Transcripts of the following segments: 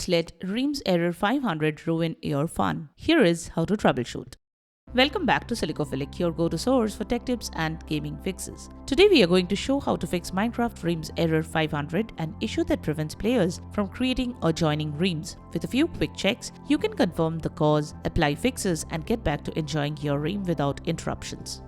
Don't let Reams error 500 ruin your fun. Here is how to troubleshoot. Welcome back to Silicophilic, your go-to source for tech tips and gaming fixes. Today we are going to show how to fix Minecraft Reams error 500, an issue that prevents players from creating or joining Reams. With a few quick checks, you can confirm the cause, apply fixes, and get back to enjoying your Ream without interruptions.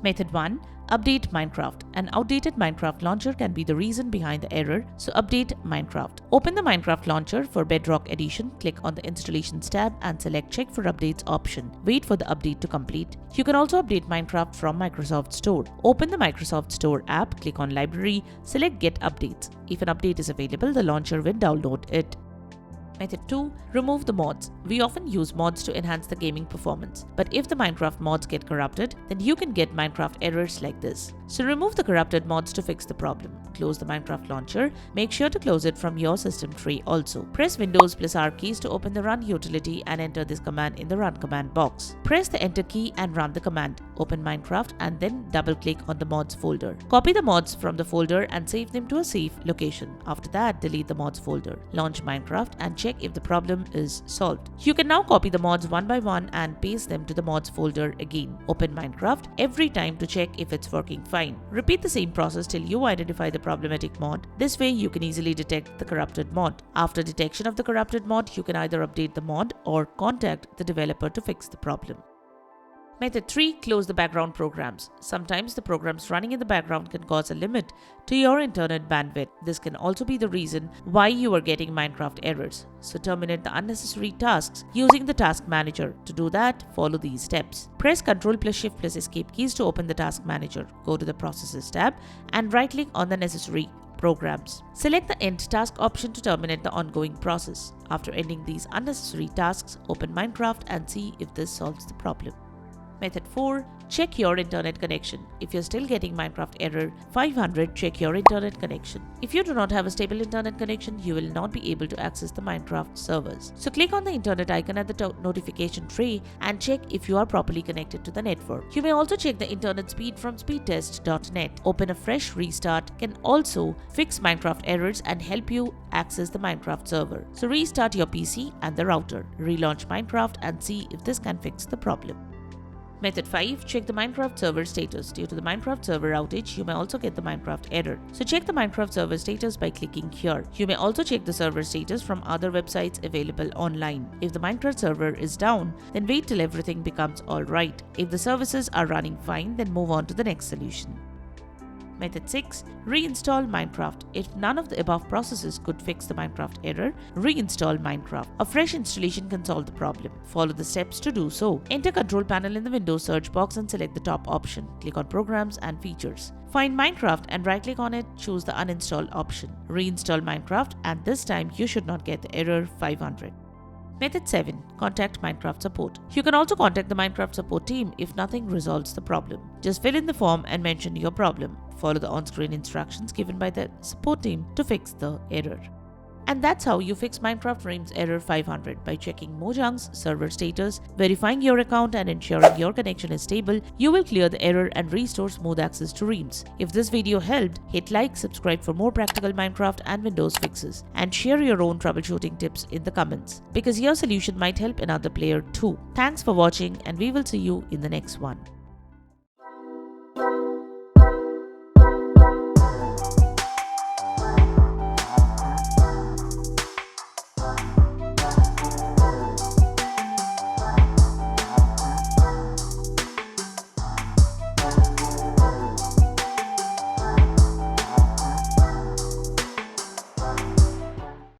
Method 1. Update Minecraft. An outdated Minecraft launcher can be the reason behind the error, so update Minecraft. Open the Minecraft launcher for Bedrock Edition, click on the Installations tab and select Check for Updates option. Wait for the update to complete. You can also update Minecraft from Microsoft Store. Open the Microsoft Store app, click on Library, select Get Updates. If an update is available, the launcher will download it. Method 2. Remove the mods. We often use mods to enhance the gaming performance, but if the Minecraft mods get corrupted, then you can get Minecraft errors like this. So remove the corrupted mods to fix the problem. Close the Minecraft launcher. Make sure to close it from your system tray also. Press Windows plus R keys to open the Run utility and enter this command in the Run command box. Press the Enter key and run the command. Open Minecraft and then double-click on the mods folder. Copy the mods from the folder and save them to a safe location. After that, delete the mods folder. Launch Minecraft and check if the problem is solved. You can now copy the mods one by one and paste them to the mods folder again. Open Minecraft every time to check if it's working fine. Repeat the same process till you identify the problematic mod. This way you can easily detect the corrupted mod. After detection of the corrupted mod, you can either update the mod or contact the developer to fix the problem. Method 3. Close the background programs. Sometimes the programs running in the background can cause a limit to your internet bandwidth. This can also be the reason why you are getting Minecraft errors. So terminate the unnecessary tasks using the task manager. To do that, follow these steps. Press Ctrl plus Shift plus Escape keys to open the task manager. Go to the Processes tab and right-click on the necessary programs. Select the End Task option to terminate the ongoing process. After ending these unnecessary tasks, open Minecraft and see if this solves the problem. Method 4. Check your internet connection. If you're still getting Minecraft error 500, check your internet connection. If you do not have a stable internet connection, you will not be able to access the Minecraft servers. So click on the internet icon at the notification tray and check if you are properly connected to the network. You may also check the internet speed from speedtest.net. Open a fresh restart can also fix Minecraft errors and help you access the Minecraft server. So restart your PC and the router. Relaunch Minecraft and see if this can fix the problem. Method 5. Check the Minecraft server status. Due to the Minecraft server outage, you may also get the Minecraft error. So check the Minecraft server status by clicking here. You may also check the server status from other websites available online. If the Minecraft server is down, then wait till everything becomes alright. If the services are running fine, then move on to the next solution. Method 6. Reinstall Minecraft. If none of the above processes could fix the Minecraft error, reinstall Minecraft. A fresh installation can solve the problem. Follow the steps to do so. Enter Control Panel in the Windows search box and select the top option. Click on Programs and Features. Find Minecraft and right-click on it, choose the Uninstall option. Reinstall Minecraft and this time you should not get the error 500. Method 7. Contact Minecraft support. You can also contact the Minecraft support team if nothing resolves the problem. Just fill in the form and mention your problem. Follow the on-screen instructions given by the support team to fix the error. And that's how you fix Minecraft Reams error 500 by checking Mojang's server status, verifying your account and ensuring your connection is stable. You will clear the error and restore smooth access to Reams. If this video helped, hit like, subscribe for more practical Minecraft and Windows fixes, and share your own troubleshooting tips in the comments, because your solution might help another player too. Thanks for watching and we will see you in the next one.